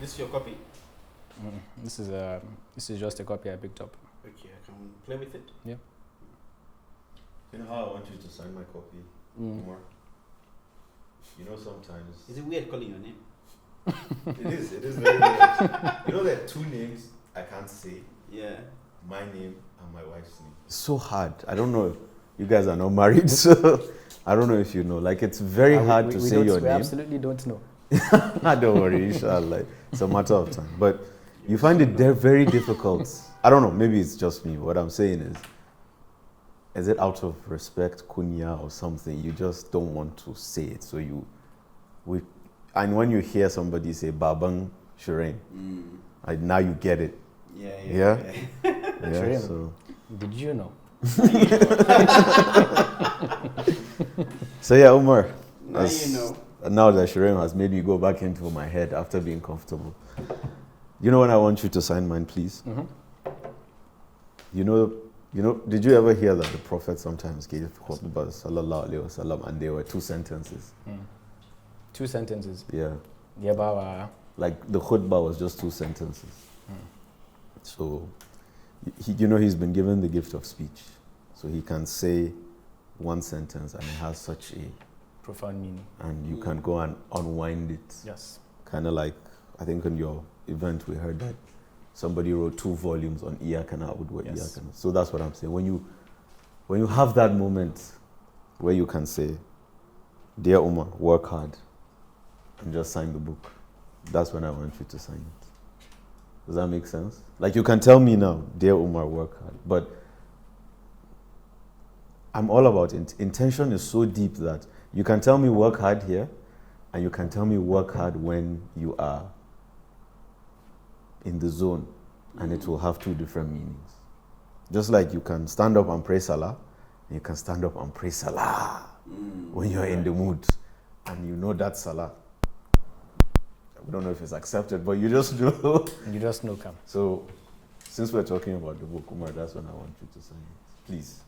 This is your copy? This is just a copy I picked up. Okay, I can play with it? Yeah. You know how I want you to sign my copy, Umar? You know sometimes... Is it weird calling your name? It is very weird. You know there are two names I can't say? Yeah. My name and my wife's name. It's so hard. I don't know if you guys are not married, so I don't know if you know. Like, it's very hard to say your name. We absolutely don't know. Don't worry, inshallah. It's a matter of time. But you find it very difficult. I don't know, maybe it's just me. What I'm saying is it out of respect, kunya or something? You just don't want to say it. So and when you hear somebody say Babang Nshuraim, now you get it. Yeah. Yeah, so. Did you know? So yeah, Umar. Now you know. Now that Nshuraim has made me go back into my head after being comfortable. You know when I want you to sign mine, please? Mm-hmm. You know, did you ever hear that the Prophet sometimes gave khutbah, sallallahu alayhi wasallam, and there were two sentences? 2 sentences. Yeah. Yeah, Baba. Like the khutbah was just 2 sentences. So, he's been given the gift of speech. So he can say one sentence and it has such a profound meaning. And you can go and unwind it. Yes. Kind of like, I think in your event we heard that somebody wrote 2 volumes on Iyaka Na'budu wa Iyaka Nasta'in. So that's what I'm saying. When you have that moment where you can say, Dear Umar, work hard, and just sign the book, that's when I want you to sign it. Does that make sense? Like, you can tell me now, Dear Umar, work hard, but I'm all about intention is so deep that you can tell me work hard here, and you can tell me work hard when you are in the zone, and it will have 2 different meanings. Just like you can stand up and pray Salah, and you can stand up and pray Salah when you're in the mood, and you know that Salah. I don't know if it's accepted, but you just know. You just know, Kam. So, since we're talking about the book, Umar, that's when I want you to sign it. Please.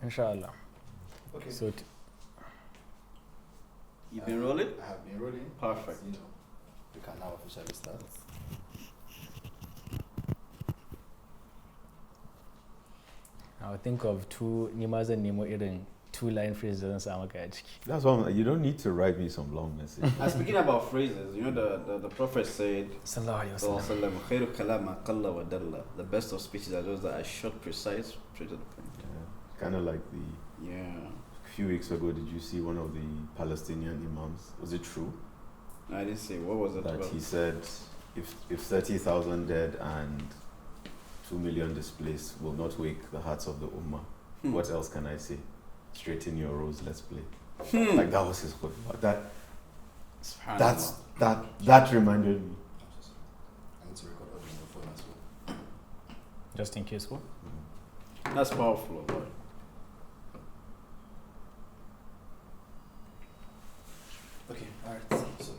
Inshallah. Okay. So You've been rolling? I have been rolling. Perfect. You know, we can now officially start. I would think of 2 Nimas and Nemo irin 2-line phrases and Samaka. That's why you don't need to write me some long message. And speaking about phrases, you know the Prophet said, Sallallahu Alaihi Wasallam. "Khairu kalam ma qalla wa dalla." The best of speeches are those that are short, precise, straight to the point. Kind of like a few weeks ago, did you see one of the Palestinian imams? Was it true? I didn't say. What was it That about? he said, if 30,000 dead and 2 million displaced will not wake the hearts of the Ummah, what else can I say? Straighten your rows, let's play. Like, that was his khutbah. That reminded me. I need to record audio on the phone as well. Just in case, what? That's powerful. Boy. Okay, alright. So,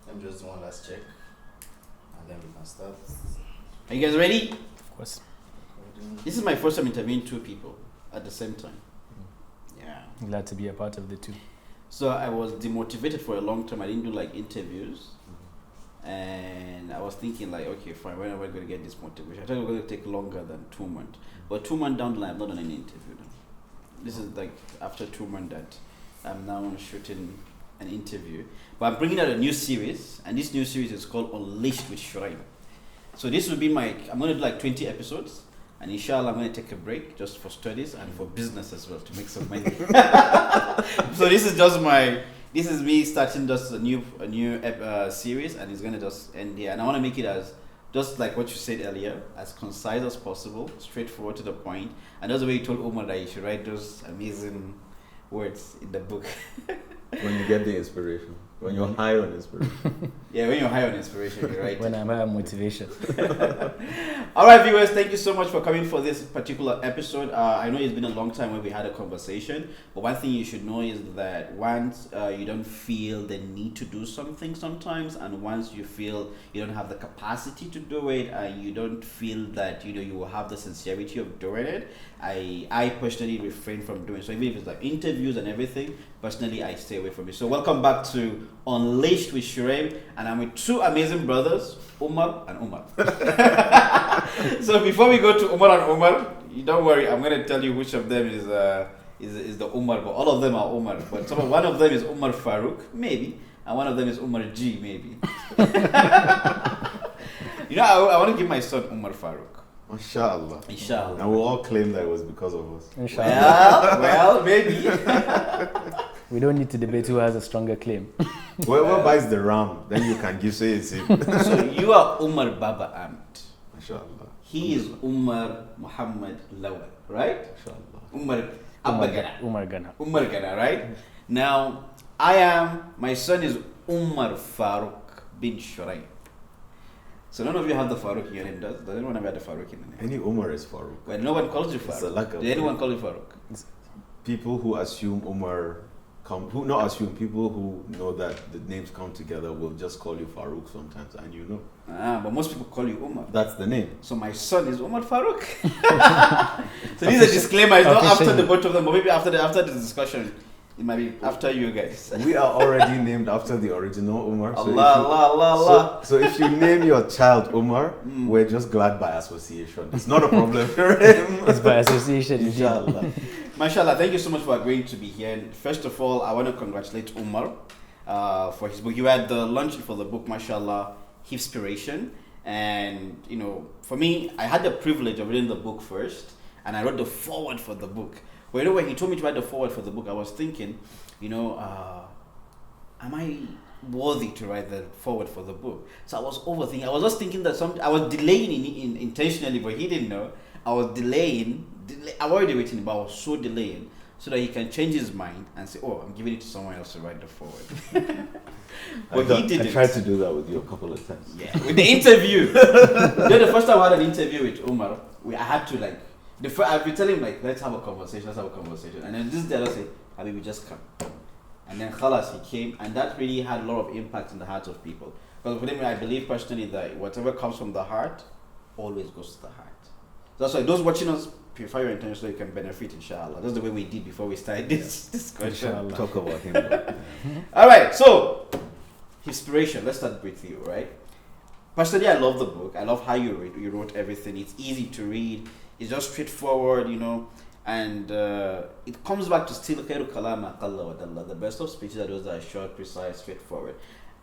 let me just do one last check, and then we can start. Are you guys ready? Of course. Recording. This is my first time interviewing 2 people at the same time. Yeah. Glad to be a part of the 2. So I was demotivated for a long time. I didn't do like interviews. And I was thinking like, okay, fine, when am I going to get this motivation? I thought it was going to take longer than 2 months. But 2 months down the line, I've not done any interview. This is like after 2 months that I'm now shooting an interview. But I'm bringing out a new series. And this new series is called Unleashed with Nshuraim. So this will be I'm going to do like 20 episodes. And inshallah, I'm going to take a break just for studies and for business as well to make some money. So this is me starting just a new series, and it's going to just end here. And I want to make it as, just like what you said earlier, as concise as possible, straightforward to the point. And that's the way you told Umar that you should write those amazing words in the book. When you get the inspiration. When you're high on inspiration. Yeah, when you're high on inspiration, you're right. When I'm high on motivation. All right, viewers, thank you so much for coming for this particular episode. I know it's been a long time when we had a conversation, but one thing you should know is that once you don't feel the need to do something sometimes, and once you feel you don't have the capacity to do it, and you don't feel that you will have the sincerity of doing it, I personally refrain from doing so. Even if it's like interviews and everything, personally I stay away from it. So welcome back to Unleashed with Nshuraim, and I'm with two amazing brothers, Umar and Umar. So before we go to Umar and Umar, you don't worry, I'm going to tell you which of them is the Umar, but all of them are Umar. But one of them is Umar Farouk, maybe, and one of them is Umar G, maybe. You know, I want to give my son Umar Farouk. Mashallah. Inshallah. And we'll all claim that it was because of us. Inshallah. Well, maybe. We don't need to debate who has a stronger claim. Whoever buys the ram, then you can give say it's him. So you are Umar Baba Ahmad. Mashallah. He is Umar Muhammad Lawal, right? Mashallah. Umar Abba Gana. Umar Gana. Umar Gana, right? Now, my son is Umar Farouk bin Nshuraim. So none of you have the Farouk in your name, does anyone have the Farouk in the name? Any Umar is Farouk. Well, no one calls you It's a Farouk. lack of- Did anyone call you Farouk? People who assume Umar people who know that the names come together will just call you Farouk sometimes, and you know. But most people call you Umar. That's the name. So my son is Umar Farouk. So this is a disclaimer. It's not after the both of them, but maybe after the discussion. It might be after you guys. We are already named after the original Umar. Allah. So if you name your child Umar, we're just glad by association. It's not a problem for him. It's by association. Inshallah. Mashallah, thank you so much for agreeing to be here. And first of all, I want to congratulate Umar for his book. You had the launch for the book, Mashallah, Inspiration. And, you know, for me, I had the privilege of reading the book first, and I wrote the foreword for the book. But you know, when he told me to write the foreword for the book, I was thinking, you know, am I worthy to write the foreword for the book? So I was overthinking. I was just thinking that I was delaying intentionally, but he didn't know. I was delaying. I was already waiting, but I was so delaying so that he can change his mind and say, "Oh, I'm giving it to someone else to write the foreword." But he didn't. I tried to do that with you a couple of times. Yeah, with the interview. You know, the first time I had an interview with Umar, I had to I've been telling him let's have a conversation, and then this day I say, Habibi, just come. And then khalas, he came, and that really had a lot of impact in the hearts of people. Because for me, I believe personally that whatever comes from the heart always goes to the heart. That's why those watching us purify your intention so you can benefit, inshallah. That's the way we did before we started this discussion. Inshallah. Talk about him. All right, so inspiration. Let's start with you, right? Personally, I love the book. I love how you wrote everything. It's easy to read. It's just straightforward, you know, and it comes back to still khairu kalam aqalla wa dalla. The best of speeches are those that are short, precise, straightforward,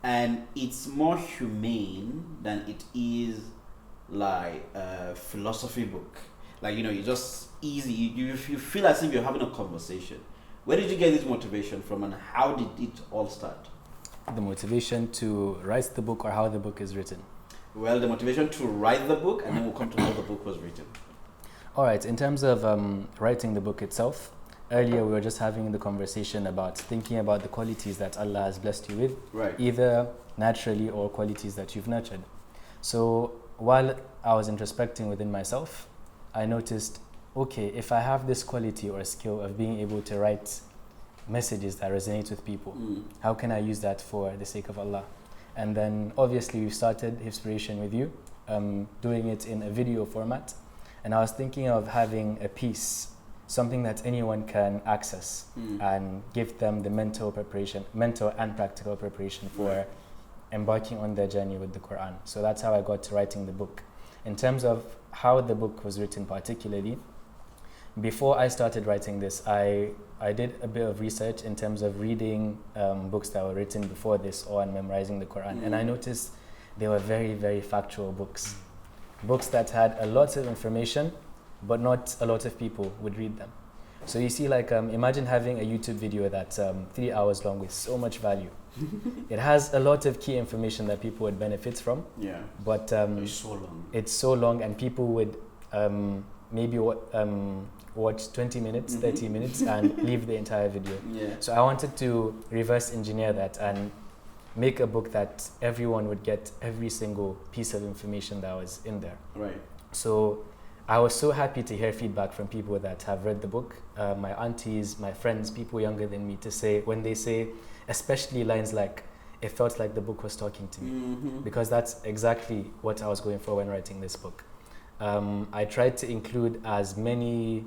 and it's more humane than it is like a philosophy book. Like, you know, you're just easy. You feel as if you're having a conversation. Where did you get this motivation from, and how did it all start? The motivation to write the book, or how the book is written? Well, the motivation to write the book, and then we'll come to how the book was written. All right, in terms of writing the book itself, earlier we were just having the conversation about thinking about the qualities that Allah has blessed you with, Right. either naturally or qualities that you've nurtured. So while I was introspecting within myself, I noticed, okay, if I have this quality or skill of being able to write messages that resonate with people, how can I use that for the sake of Allah? And then obviously we started Inspiration with you, doing it in a video format. And I was thinking of having a piece, something that anyone can access and give them the mental and practical preparation for embarking on their journey with the Quran. So that's how I got to writing the book. In terms of how the book was written particularly, before I started writing this, I did a bit of research in terms of reading books that were written before this on memorizing the Quran. And I noticed they were very, very factual books. Books that had a lot of information, but not a lot of people would read them. So you see, imagine having a YouTube video that's 3 hours long with so much value. It has a lot of key information that people would benefit from. Yeah. But It's so long. it's so long, and people would maybe watch 20 minutes, 30 minutes, and leave the entire video. Yeah. So I wanted to reverse engineer that and make a book that everyone would get every single piece of information that was in there. Right. So I was so happy to hear feedback from people that have read the book, my aunties, my friends, people younger than me, to say, when they say, especially lines like, it felt like the book was talking to me, because that's exactly what I was going for when writing this book. I tried to include as many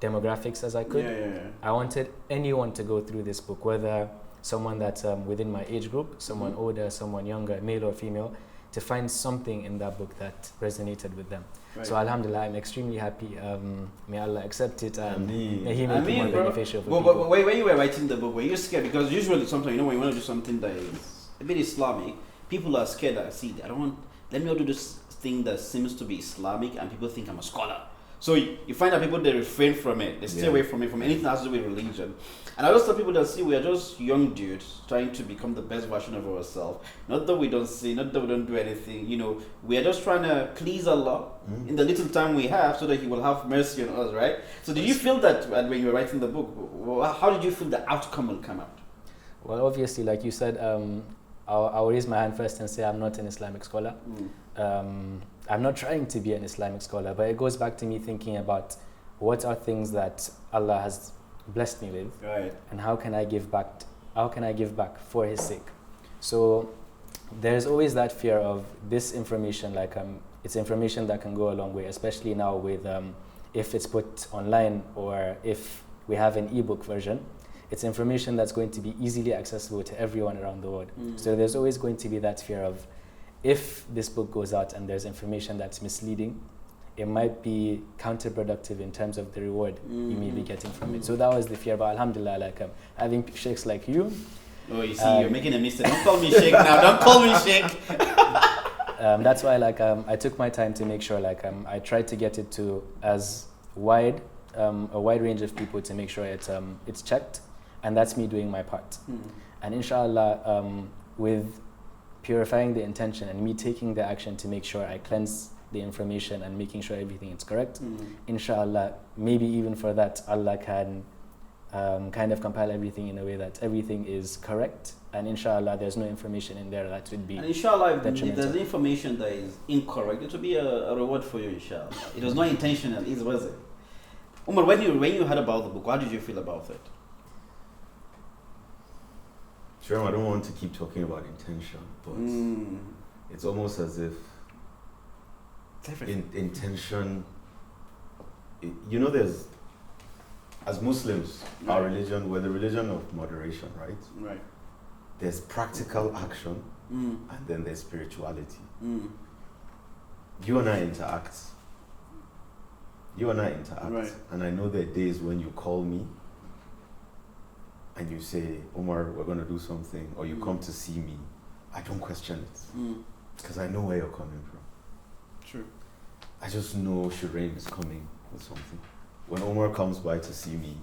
demographics as I could. Yeah. I wanted anyone to go through this book, whether someone that's within my age group, someone older, someone younger, male or female, to find something in that book that resonated with them. Right. So alhamdulillah, I'm extremely happy. May Allah accept it and Ameen. may He make it more beneficial for but people. when you were writing the book, were you scared? Because usually sometimes, when you want to do something that is a bit Islamic, people are scared that, see, let me not do this thing that seems to be Islamic and people think I'm a scholar. So you find that people, they refrain from it. They stay away from it, from anything that has to do with religion. And I just tell people that, see, we are just young dudes trying to become the best version of ourselves. Not that we don't see, not that we don't do anything. We are just trying to please Allah in the little time we have so that He will have mercy on us, right? So did you feel that when you were writing the book? How did you feel the outcome will come out? Well, obviously, like you said, I'll raise my hand first and say I'm not an Islamic scholar. I'm not trying to be an Islamic scholar, but it goes back to me thinking about what are things that Allah has blessed me with, right? And how can I give back? How can I give back for His sake? So there's always that fear of this information, like it's information that can go a long way, especially now with if it's put online or if we have an ebook version. It's information that's going to be easily accessible to everyone around the world. So there's always going to be that fear of, if this book goes out and there's information that's misleading, it might be counterproductive in terms of the reward you may be getting from it. So that was the fear. But alhamdulillah, like having sheikhs like you. Oh, you see, you're making a mistake. Don't call me sheikh now. Don't call me sheikh. That's why I took my time to make sure I tried to get it to as wide a wide range of people to make sure it's checked, and that's me doing my part. And inshallah, with purifying the intention and me taking the action to make sure I cleanse the information and making sure everything is correct, inshallah, maybe even for that Allah can kind of compile everything in a way that everything is correct, and inshallah there's no information in there that would be and inshallah if detrimental. there's information that is incorrect, it will be a reward for you, inshallah. It was not intentional, was it? Umar, when you heard about the book, how did you feel about it? Sure, I don't want to keep talking about intention, but it's almost as if intention, there's, as Muslims, our religion, we're the religion of moderation, right? Right. There's practical action, and then there's spirituality. You and I interact. Right. And I know there are days when you call me and you say, Umar, we're going to do something, or you come to see me. I don't question it, because I know where you're coming from. True. I just know Nshuraim is coming with something. When Umar comes by to see me,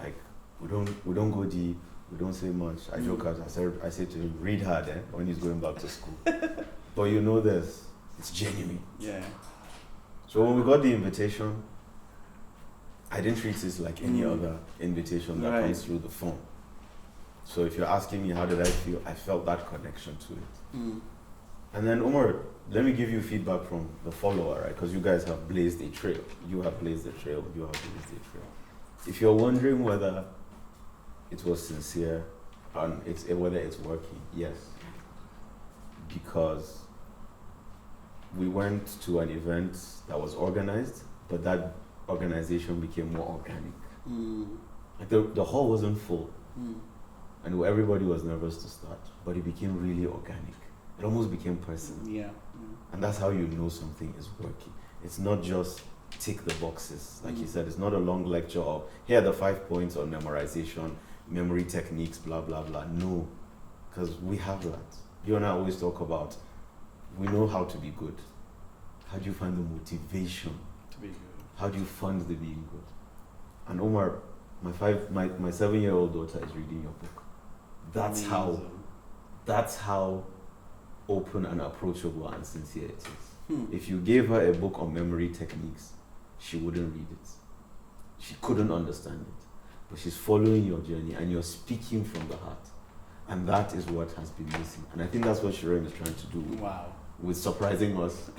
like, we don't go deep, we don't say much. I joke, I say to him, read hard when he's going back to school. But this, it's genuine. Yeah. So when we got the invitation, I didn't treat this like any other invitation that comes through the phone. So if you're asking me how did I feel, I felt that connection to it. And then Umar, let me give you feedback from the follower, right? Because you guys have blazed a trail. You have blazed a trail, you have blazed a trail. If you're wondering whether it was sincere and whether it's working, yes. Because we went to an event that was organized, but that organization became more organic. Like the hall wasn't full, and everybody was nervous to start, but it became really organic. It almost became personal. Yeah. And that's how you know something is working. It's not just tick the boxes. Like you said, it's not a long lecture of, here are the 5 points on memorization, memory techniques, blah, blah, blah. No, because we have that. You and I always talk about, we know how to be good. How do you find the motivation To be good. How do you fund the being good? And Umar, my 7-year-old daughter is reading your book. That's how open and approachable and sincere it is. If you gave her a book on memory techniques, she wouldn't read it. She couldn't understand it. But she's following your journey and you're speaking from the heart. And that is what has been missing. And I think that's what Nshuraim is trying to do with surprising us.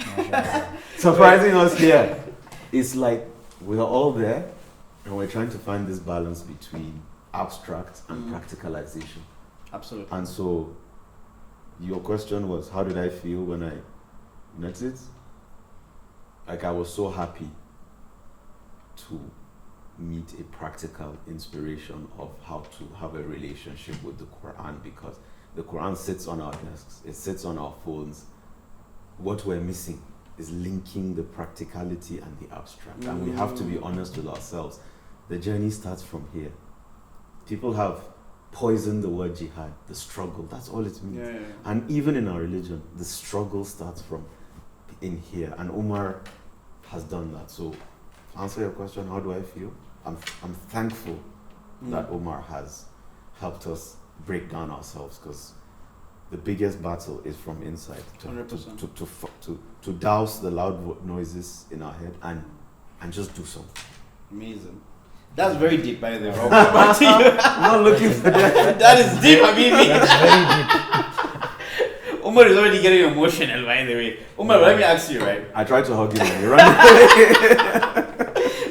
Surprising us here. It's like we're all there and we're trying to find this balance between abstract and practicalization. Absolutely. And so your question was, how did I feel when I met it? Like, I was so happy to meet a practical inspiration of how to have a relationship with the Quran, because the Quran sits on our desks, it sits on our phones. What we're missing is linking the practicality and the abstract. And we have to be honest with ourselves. The journey starts from here. People have poisoned the word jihad, the struggle, that's all it means. Yeah. And even in our religion, the struggle starts from in here. And Umar has done that. So to answer your question, how do I feel? I'm thankful that Umar has helped us break down ourselves, because the biggest battle is from inside. 100%. To douse the loud noises in our head and just do something. Amazing. That's very deep, by the way. I'm not looking for that. That is deep, Habibi. That's very deep. Umar is already getting emotional, by the way. Umar, let me ask you, right? I tried to hug him and he ran away.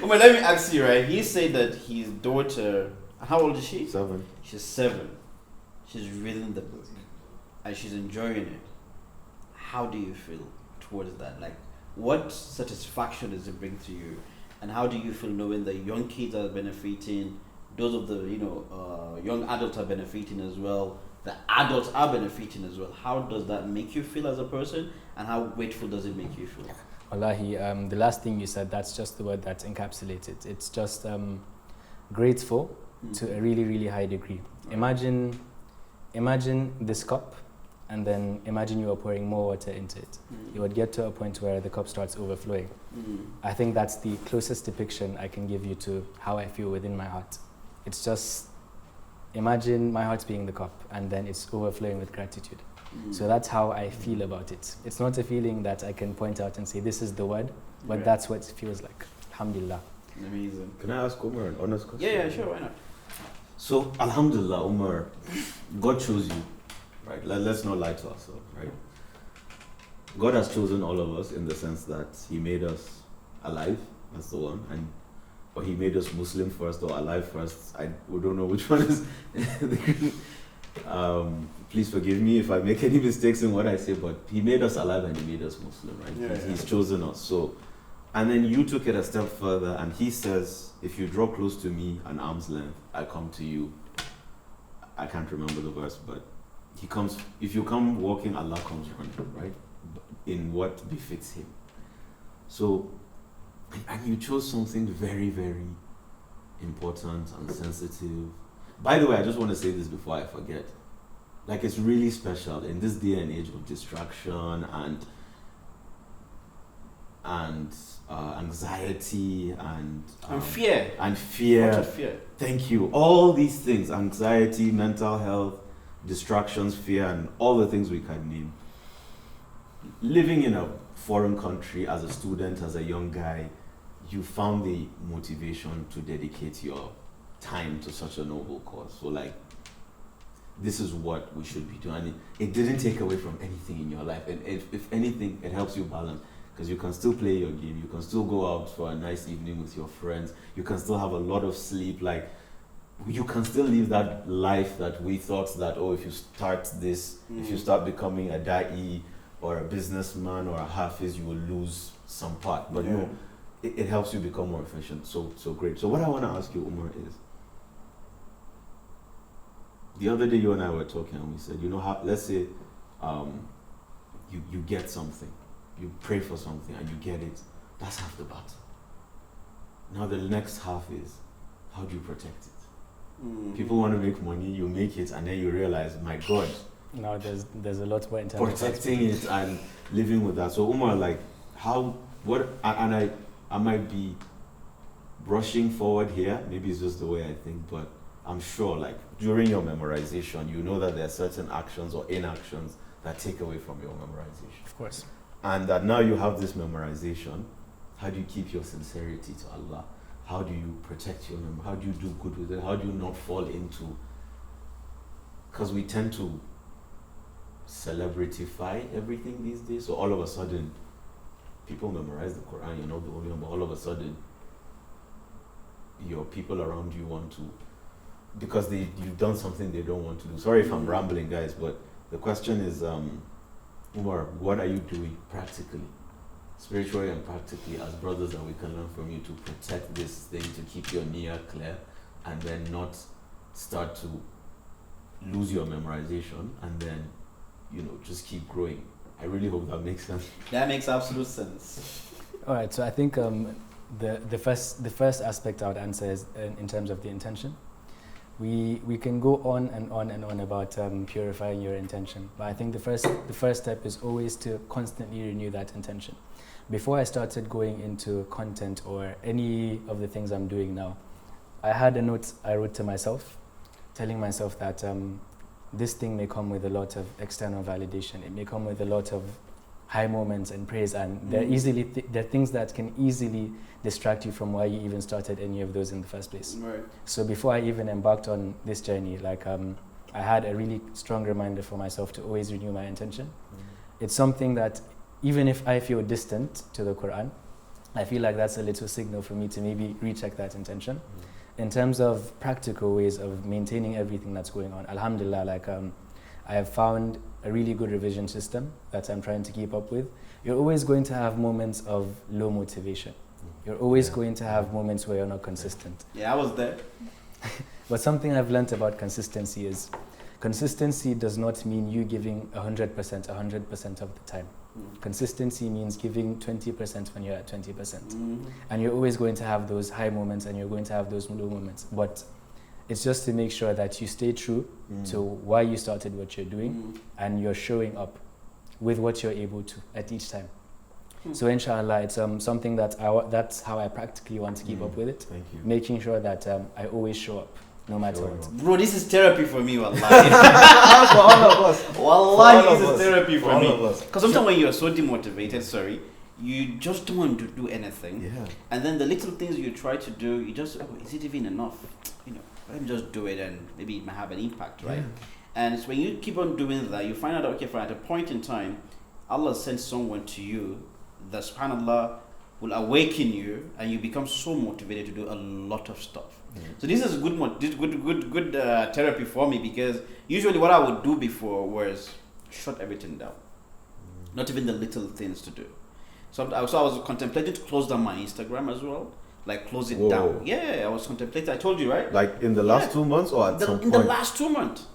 Umar, let me ask you, right? He said that his daughter, how old is she? 7. She's 7. She's reading the book and she's enjoying it. How do you feel towards that? Like, what satisfaction does it bring to you? And how do you feel knowing that young kids are benefiting, those of the young adults are benefiting as well, the adults are benefiting as well? How does that make you feel as a person, and how grateful does it make you feel? Wallahi, the last thing you said, that's just the word that encapsulates it. It's just grateful to a really, really high degree. Imagine this cup, and then imagine you are pouring more water into it. You would get to a point where the cup starts overflowing. I think that's the closest depiction I can give you to how I feel within my heart. It's just, imagine my heart being the cup, and then it's overflowing with gratitude. So that's how I feel about it. It's not a feeling that I can point out and say, this is the word, but that's what it feels like. Alhamdulillah. Amazing. Can I ask Umar an honest question? Yeah, sure, why not? So, Alhamdulillah, Umar, God chose you. Right, let's not lie to ourselves, right? God has chosen all of us in the sense that He made us alive, that's the one, or He made us Muslim first or alive first. We don't know which one is. Please forgive me if I make any mistakes in what I say, but He made us alive and He made us Muslim, right? He's chosen us. So, and then you took it a step further, and He says, if you draw close to me an arm's length, I come to you. I can't remember the verse, but He comes, if you come walking, Allah comes running, right? In what befits Him. So, and you chose something very, very important and sensitive. By the way, I just want to say this before I forget. Like, it's really special in this day and age of distraction and anxiety and fear. And fear. Much of fear. Thank you. All these things, anxiety, mental health, distractions, fear, and all the things we can name. Living in a foreign country as a student, as a young guy, you found the motivation to dedicate your time to such a noble cause. So, like, this is what we should be doing. And it didn't take away from anything in your life. And if anything, it helps you balance. Because you can still play your game. You can still go out for a nice evening with your friends. You can still have a lot of sleep. Like, you can still live that life that we thought that, oh, if you start this, if you start becoming a da'i or a businessman or a hafiz, you will lose some part. But no, it helps you become more efficient. So great. So what I want to ask you, Umar, is, the other day you and I were talking and we said, you know, how, let's say you get something, you pray for something and you get it. That's half the battle. Now the next half is, how do you protect it? People want to make money, you make it, and then you realize, my God. Now there's a lot more in terms protecting it and living with that. So Umar, like, I might be brushing forward here, maybe it's just the way I think, but I'm sure, like, during your memorization, you know that there are certain actions or inactions that take away from your memorization. Of course. And that now you have this memorization, how do you keep your sincerity to Allah? How do you protect your memory? How do you do good with it? How do you not fall into... Because we tend to celebritify everything these days. So all of a sudden, people memorize the Quran, you're not the only one, but all of a sudden, your people around you want to... Because you've done something they don't want to do. Sorry if I'm rambling, guys, but the question is, Umar, what are you doing practically spiritually and practically, as brothers, that we can learn from you to protect this thing, to keep your niyyah clear, and then not start to lose your memorization, and then, you know, just keep growing. I really hope that makes sense. That makes absolute sense. All right, so I think the first aspect I would answer is in terms of the intention. We can go on and on and on about purifying your intention, but I think the first step is always to constantly renew that intention. Before I started going into content or any of the things I'm doing now, I had a note I wrote to myself, telling myself that this thing may come with a lot of external validation. It may come with a lot of high moments and praise, and they're things that can easily distract you from why you even started any of those in the first place. Right. So before I even embarked on this journey, like I had a really strong reminder for myself to always renew my intention. It's something that even if I feel distant to the Quran, I feel like that's a little signal for me to maybe recheck that intention. In terms of practical ways of maintaining everything that's going on, alhamdulillah, like I have found a really good revision system that I'm trying to keep up with. You're always going to have moments of low motivation. You're always going to have moments where you're not consistent. Yeah, I was there. But something I've learned about consistency is consistency does not mean you giving 100% of the time. Consistency means giving 20% when you're at 20%. And you're always going to have those high moments and you're going to have those low moments. But it's just to make sure that you stay true to why you started what you're doing and you're showing up with what you're able to at each time. So inshallah, it's something that that's how I practically want to keep up with it. Thank you. Making sure that I always show up, no matter what. Bro, this is therapy for me, wallahi. For all of us. Wallahi, For all this of is us. therapy For for all me. of us. Because sometimes when you're so demotivated, you just don't want to do anything. Yeah. And then the little things you try to do, you just, is it even enough? You know, let me just do it and maybe it might have an impact, right? Yeah. And it's when you keep on doing that, you find out, okay, fine, at a point in time, Allah sends someone to you that, subhanAllah, will awaken you and you become so motivated to do a lot of stuff. So this is good therapy for me, because usually what I would do before was shut everything down. Not even the little things to do. So I was contemplating to close down my Instagram as well. Like close it down. Yeah, I was contemplating. I told you, right? Like in the last 2 months or at some point? In the last 2 months.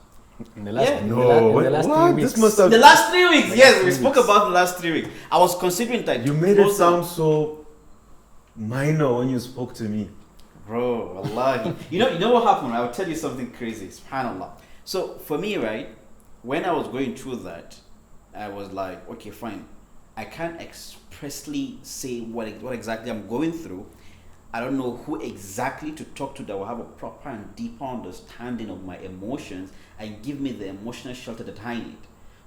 In the last, Yeah. in the last 3 weeks. This must have... The last 3 weeks, Like yes, 3 we spoke weeks. about the last 3 weeks. I was considering that. You made it sound so minor when you spoke to me. Bro, wallahi. you know what happened? I'll tell you something crazy, subhanallah. So for me, right, when I was going through that, I was like, okay, fine. I can't expressly say what exactly I'm going through. I don't know who exactly to talk to that will have a proper and deeper understanding of my emotions and give me the emotional shelter that I need.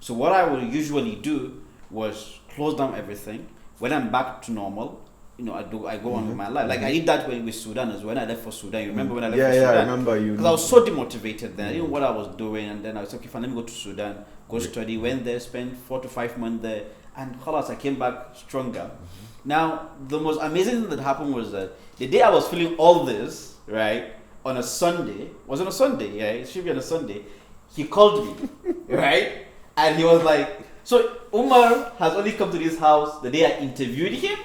So what I would usually do was close down everything. When I'm back to normal, you know, I go on with my life. Like I did that with Sudan as well. When I left for Sudan, you remember when I left for Sudan? Yeah, I remember you. Because I was so demotivated then. I didn't know what I was doing, and then I was like, okay, fine, let me go to Sudan, go study. Went there, spent 4 to 5 months there, and khalas, I came back stronger. Now, the most amazing thing that happened was that the day I was feeling all this, right, on a Sunday, was it a Sunday? Yeah, it should be on a Sunday. He called me, right, and he was like, so Umar has only come to this house the day I interviewed him,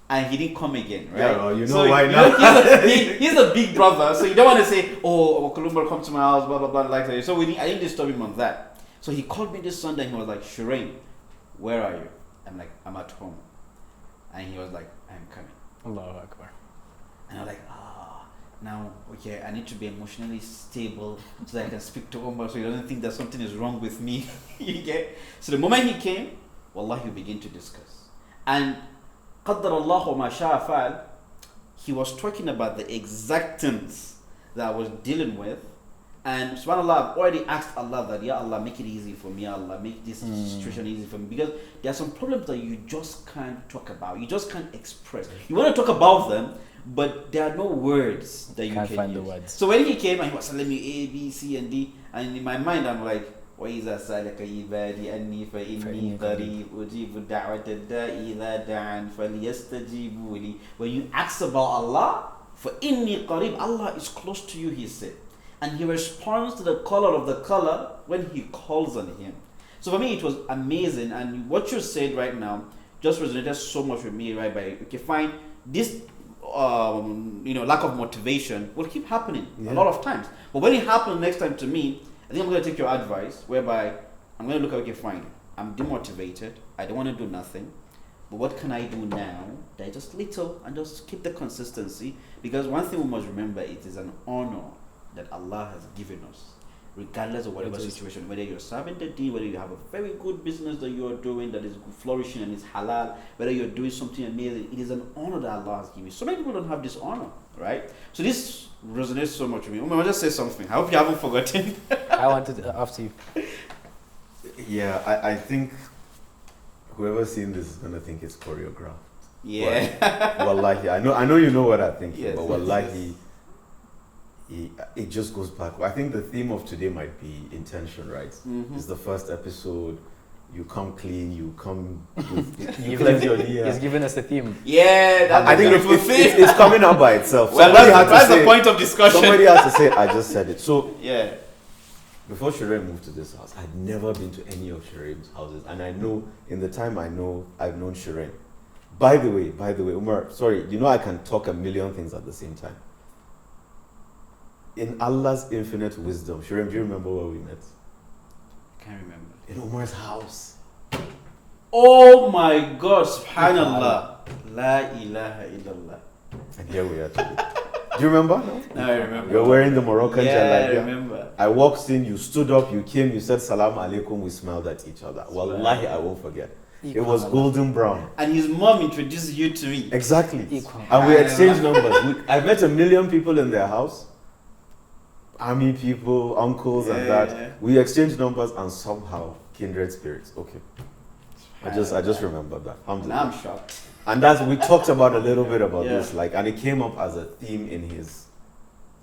and he didn't come again, right? Yeah, well, you know so, why you now. He's a big brother, so you don't want to say, oh, Umar, come to my house, blah, blah, blah, like that. So I didn't disturb him on that. So he called me this Sunday and he was like, Nshuraim, where are you? I'm like, I'm at home. And he was like, I'm coming. Allahu Akbar. And I'm like, now, okay, I need to be emotionally stable so that I can speak to Umar so he doesn't think that something is wrong with me. You get? So the moment he came, wallahi, we begin to discuss. And قَدَّرَ اللَّهُ مَا شَاءَ فَعَلَ, he was talking about the exact things that I was dealing with. And subhanAllah, I've already asked Allah that, Ya Allah, make it easy for me, Allah, make this situation easy for me. Because there are some problems that you just can't talk about. You just can't express. You want to talk about them, but there are no words that you Can't can find use. the words. So when he came and he was telling me A, B, C, and D, and in my mind I'm like, وَإِذَا سَأَلَكَ عِبَادِي أَنِّي فَإِنِّي قَرِيبٌ أُجِيبُ دَعْوَةَ الدَّاعِ إِذَا دَعَانِ فَلْيَسْتَجِيبُوا لِي. When you ask about Allah, فَإِنِّي قَرِيبٌ, Allah is close to you, he said. And he responds to the caller of the caller when he calls on him. So for me, it was amazing. And what you said right now, just resonated so much with me, right? By okay, fine, this lack of motivation will keep happening a lot of times. But when it happens next time to me, I think I'm going to take your advice, whereby I'm going to look at, okay, fine, I'm demotivated, I don't want to do nothing, but what can I do now that is just little and just keep the consistency? Because one thing we must remember, it is an honor that Allah has given us, regardless of whatever situation, whether you're serving the deen, whether you have a very good business that you're doing that is flourishing and is halal, whether you're doing something amazing, it is an honor that Allah has given you. So many people don't have this honor, right? So this resonates so much with me. Umar, I'll just say something. I hope you haven't forgotten. I wanted after you. Yeah, I think whoever's seen this is gonna think it's choreographed. Yeah. But, wallahi, I know you know what I think, Yes, but wallahi, it just goes back. I think the theme of today might be intention, right? It's the first episode. You come clean. You cleanse your ear. He's given us a theme. Yeah, that's I think it's coming out by itself. well, that's the point of discussion. Somebody had to say, I just said it. So yeah. before Nshuraim moved to this house, I'd never been to any of Nshuraim's houses, and I know in the time I've known Nshuraim. By the way, Umar, sorry, I can talk a million things at the same time. In Allah's infinite wisdom, Nshuraim, do you remember where we met? I can't remember. In Umar's house. Oh my God, subhanallah. La ilaha illallah. And here we are today. Do you remember? No, I remember. You're wearing the Moroccan Yeah, jalabia. I remember. I walked in, you stood up, you came, you said salam alaikum, we smiled at each other. Wallahi, I won't forget. It was golden brown. And his mom introduced you to me. Exactly. Equal. And we exchanged numbers. I met a million people in their house. Army people, uncles and that. Yeah. We exchanged numbers and somehow kindred spirits. Okay. I just remembered that. Now I'm shocked. And we talked about a little bit about Yeah. this, and it came up as a theme in his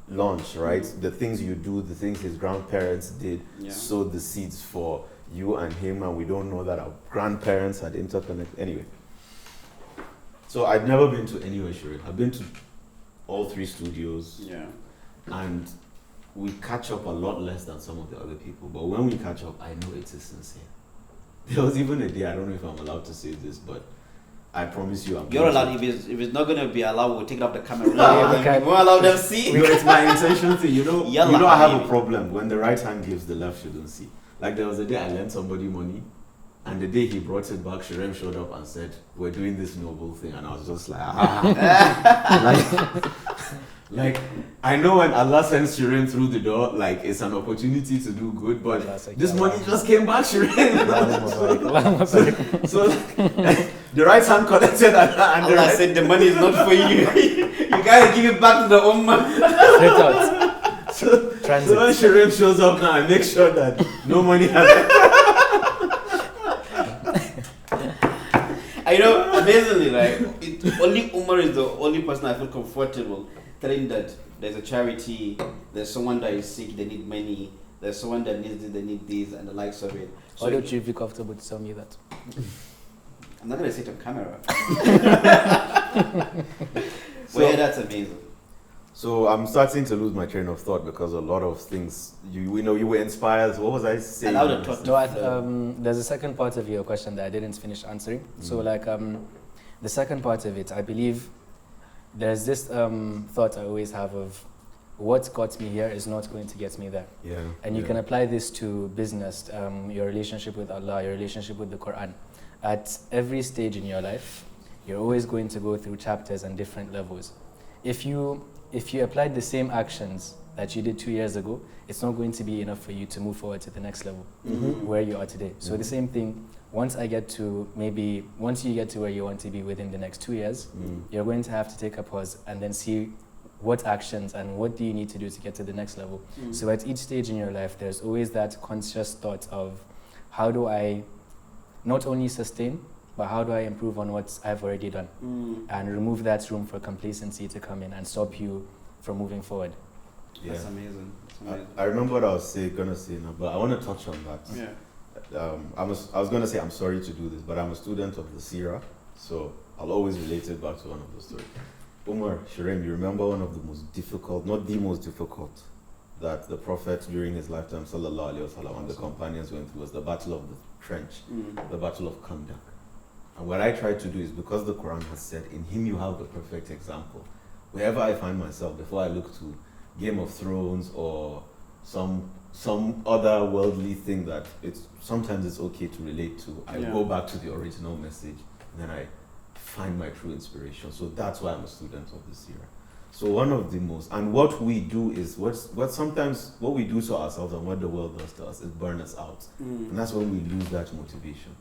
launch, right? The things you do, the things his grandparents did, sowed the seeds for you and him, and we don't know that our grandparents had interconnected. Anyway, so I'd never been to any Nshuraim. I've been to all 3 studios, and we catch up a lot less than some of the other people. But when we catch up, I know it is sincere. There was even a day, I don't know if I'm allowed to say this, but I promise you, You're allowed. If it's not going to be allowed, we'll take it off the camera. We Okay. won't allow them see. it's my intention to, Yalla, I have a baby. problem when the right hand gives, the left shouldn't see. Like there was a day I lent somebody money, and the day he brought it back, Nshuraim showed up and said, "We're doing this noble thing," and I was just like, like I know when Allah sends Nshuraim through the door, like it's an opportunity to do good, but this money just came back, Nshuraim. so the right hand collected, and the Allah right said the money is not for you. You gotta give it back to the Ummah. Straight out. So when Nshuraim shows up now, I make sure that no money has. Amazingly, only Umar is the only person I feel comfortable telling that there's a charity, there's someone that is sick, they need money, there's someone that needs this, they need this, and the likes of it. So Why don't you feel comfortable to tell me that? I'm not gonna say it on camera. Yeah, that's amazing. So I'm starting to lose my train of thought because a lot of things you were inspired. What was I saying? Allow the thought. No, there's a second part of your question that I didn't finish answering. So the second part of it, I believe there's this thought I always have of what got me here is not going to get me there. Yeah. And you can apply this to business, your relationship with Allah, your relationship with the Quran. At every stage in your life, you're always going to go through chapters and different levels. If you applied the same actions that you did 2 years ago, it's not going to be enough for you to move forward to the next level where you are today. So the same thing, once you get to where you want to be within the next 2 years, you're going to have to take a pause and then see what actions and what do you need to do to get to the next level. So at each stage in your life, there's always that conscious thought of how do I not only sustain, but how do I improve on what I've already done and remove that room for complacency to come in and stop you from moving forward. Yeah. That's amazing. I remember what I was gonna say now, but I want to touch on that. Yeah. I was gonna say I'm sorry to do this, but I'm a student of the Sirah, so I'll always relate it back to one of the stories. Umar, Nshuraim, you remember one of the most difficult, not the most difficult, that the Prophet during his lifetime, sallallahu alaihi wasallam, and the companions went through was the Battle of the Trench, the Battle of Kandak. And what I try to do is, because the Quran has said, in him you have the perfect example. Wherever I find myself, before I look to Game of Thrones or some other worldly thing that sometimes it's okay to relate to, I go back to the original message, and then I find my true inspiration. So that's why I'm a student of this era. So one of the most, and what we do is, what we do to ourselves and what the world does to us is burn us out. And that's when we lose that motivation.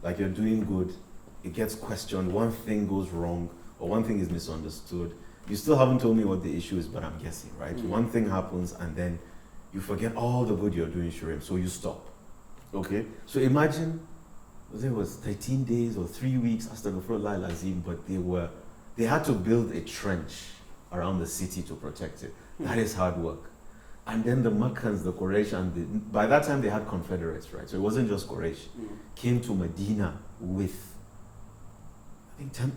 Like, you're doing good, it gets questioned, one thing goes wrong, or one thing is misunderstood. You still haven't told me what the issue is, but I'm guessing, right? One thing happens, and then you forget all the good you're doing, Nshuraim, so you stop. Okay? So imagine, there was 13 days or 3 weeks, Astaghfirullah Lazim, but they had to build a trench around the city to protect it. That is hard work. And then the Makkans, the Quraysh, and by that time they had confederates, right? So it wasn't just Quraysh. Came to Medina with, I think,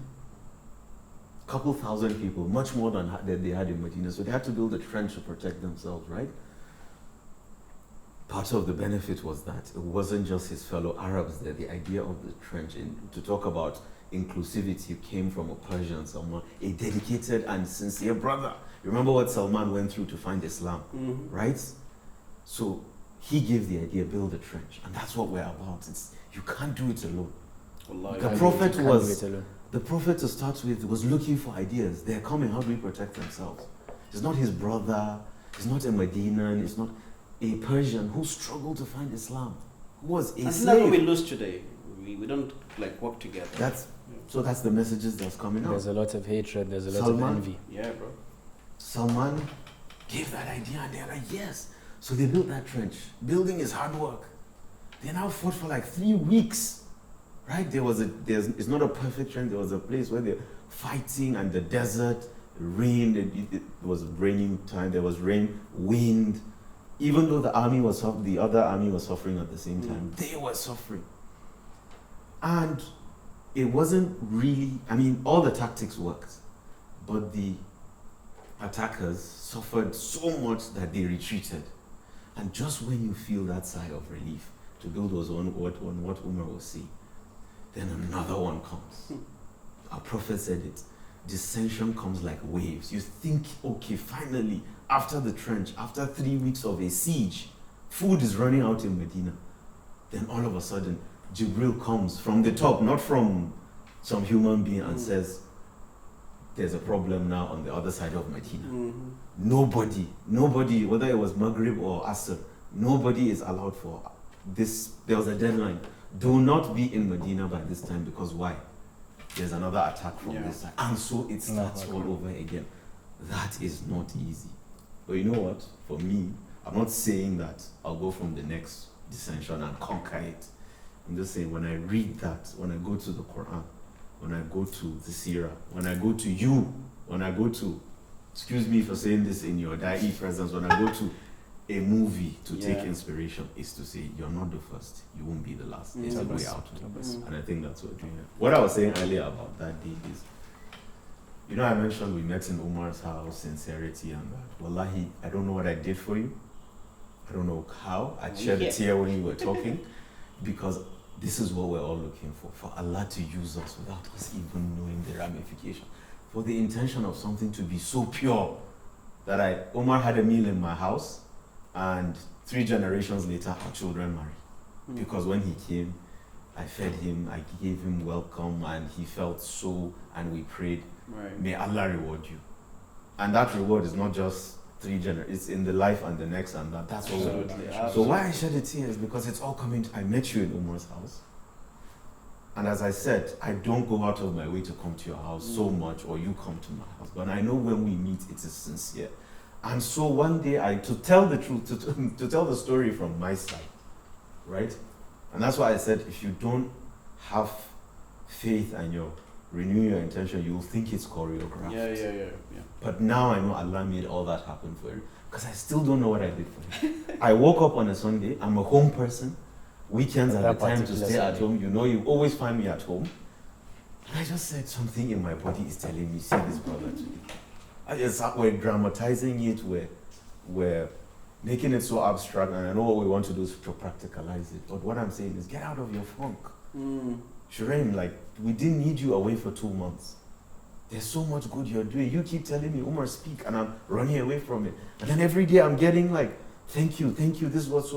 couple thousand people, much more than they had in Medina. So they had to build a trench to protect themselves, right? Part of the benefit was that it wasn't just his fellow Arabs there. The idea of the trench, to talk about inclusivity, came from a Persian, someone, a dedicated and sincere brother. Remember what Salman went through to find Islam, right? So he gave the idea, build a trench. And that's what we're about. You can't do it alone. The Prophet, to start with, was looking for ideas. They're coming, how do we protect themselves? It's not his brother, it's not a Medinan, it's not a Persian who struggled to find Islam, who was a slave. That's what we lose today. We don't work together. So that's the messages that's coming out. There's a lot of hatred, there's a lot of envy. Yeah, bro. Salman gave that idea, and they're like, yes. So they built that trench. Building is hard work. They now fought for 3 weeks. Right? It's not a perfect trench. There was a place where they're fighting, and the desert, rain, it was raining time, there was rain, wind. Even though the other army was suffering at the same time, they were suffering. And it wasn't really, all the tactics worked, but the attackers suffered so much that they retreated. And just when you feel that sigh of relief, to build on what Umar was saying, then another one comes. Our Prophet said it. Dissension comes like waves. You think, okay, finally, after the trench, after 3 weeks of a siege, food is running out in Medina. Then all of a sudden, Jibril comes from the top, not from some human being, and says, there's a problem now on the other side of Medina. Nobody, whether it was Maghrib or Asr, nobody is allowed for this. There was a deadline. Do not be in Medina by this time, because why? There's another attack from this side. And so it starts all over again. That is not easy. But you know what? For me, I'm not saying that I'll go from the next dissension and conquer it. I'm just saying, when I read that, when I go to the Quran, when I go to the Sirah, when I go to you, when I go to, excuse me for saying this in your da'i presence, when I go to a movie to take inspiration, is to say, you're not the first, you won't be the last. It's a way out. And I think that's what we're doing. What I was saying earlier about that day is, I mentioned we met in Umar's house, sincerity and that. Wallahi, I don't know what I did for you. I don't know how. I shed a tear when you were talking, because this is what we're all looking for Allah to use us without us even knowing the ramification. For the intention of something to be so pure that Umar had a meal in my house, and 3 generations later, our children married. Because when he came, I fed him, I gave him welcome, and he felt so, and we prayed, may Allah reward you. And that reward is not just 3 generations, it's in the life and the next and that. That's what we're doing. So why I shed a tear is because it's all coming I met you in Umar's house. And as I said, I don't go out of my way to come to your house so much, or you come to my house. But I know when we meet, it is sincere. And so one day, to tell the truth, to tell the story from my side, right? And that's why I said, if you don't have faith and you renew your intention, you'll think it's choreographed. Yeah. But now I know Allah made all that happen for you, because I still don't know what I did for you. I woke up on a Sunday. I'm a home person. Weekends are the time to stay at home. You always find me at home. And I just said, something in my body is telling me, see this brother today. We're dramatizing it, we're making it so abstract, and I know what we want to do is to practicalize it. But what I'm saying is, get out of your funk. Nshuraim, like, we didn't need you away for 2 months. There's so much good you're doing. You keep telling me, Umar, speak, and I'm running away from it. And then every day I'm getting like, thank you. This is what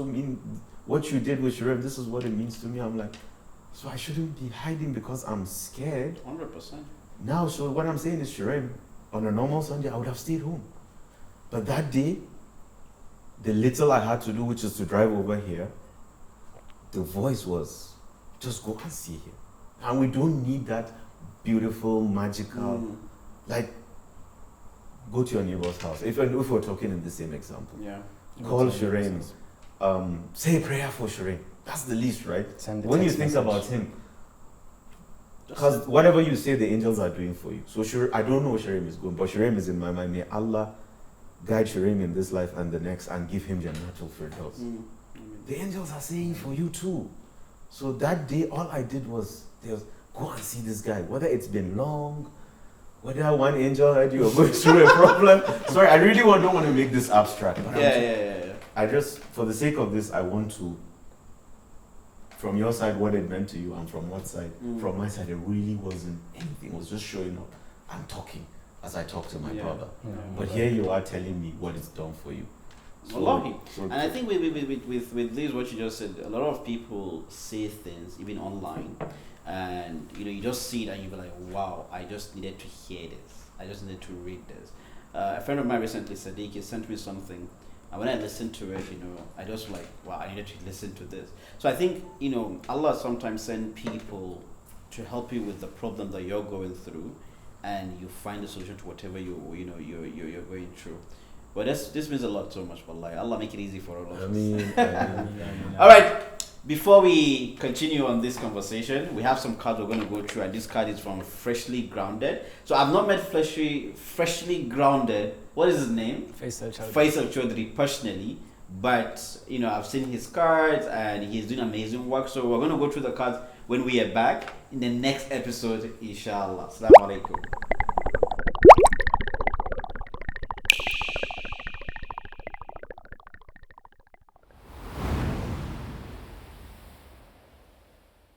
you did with Nshuraim, this is what it means to me. I'm like, so I shouldn't be hiding because I'm scared. 100%. Now, so what I'm saying is, Nshuraim, on a normal Sunday, I would have stayed home. But that day, the little I had to do, which is to drive over here, the voice was, just go and see him. And we don't need that beautiful, magical, like, go to your neighbor's house. If we're talking in the same example, call Nshuraim, say a prayer for Nshuraim. That's the least, right? When you think about him, because whatever you say, the angels are doing for you. So I don't know where Nshuraim is going, but Nshuraim is in my mind. May Allah guide Nshuraim in this life and the next and give him Jannatul Firdaus. The angels are saying for you too. So that day, all I did was go and see this guy. Whether it's been long, whether one angel heard you or going through a problem. Sorry, I really don't want to make this abstract. But I just, for the sake of this, I want to, from your side, what it meant to you, and from what side, from my side, it really wasn't anything. It was just showing up and talking as I talk to my brother. But here you are telling me what it's done for you. So and I think with this, what you just said, a lot of people say things, even online, and you just see it and you be like, wow, I just needed to hear this. I just needed to read this. A friend of mine recently, Sadiq, he sent me something, and when I listened to it, I just like, wow, I needed to listen to this. So I think, Allah sometimes send people to help you with the problem that you're going through, and you find the solution to whatever you're going through. But this means a lot so much, wallahi. Allah make it easy for all of us. All right. Before we continue on this conversation, we have some cards we're going to go through, and this card is from Freshly Grounded. So I've not met Freshly Grounded. What is his name? Faisal Chaudhry personally, but I've seen his cards and he's doing amazing work. So we're going to go through the cards when we are back in the next episode, inshallah. Assalamu alaikum.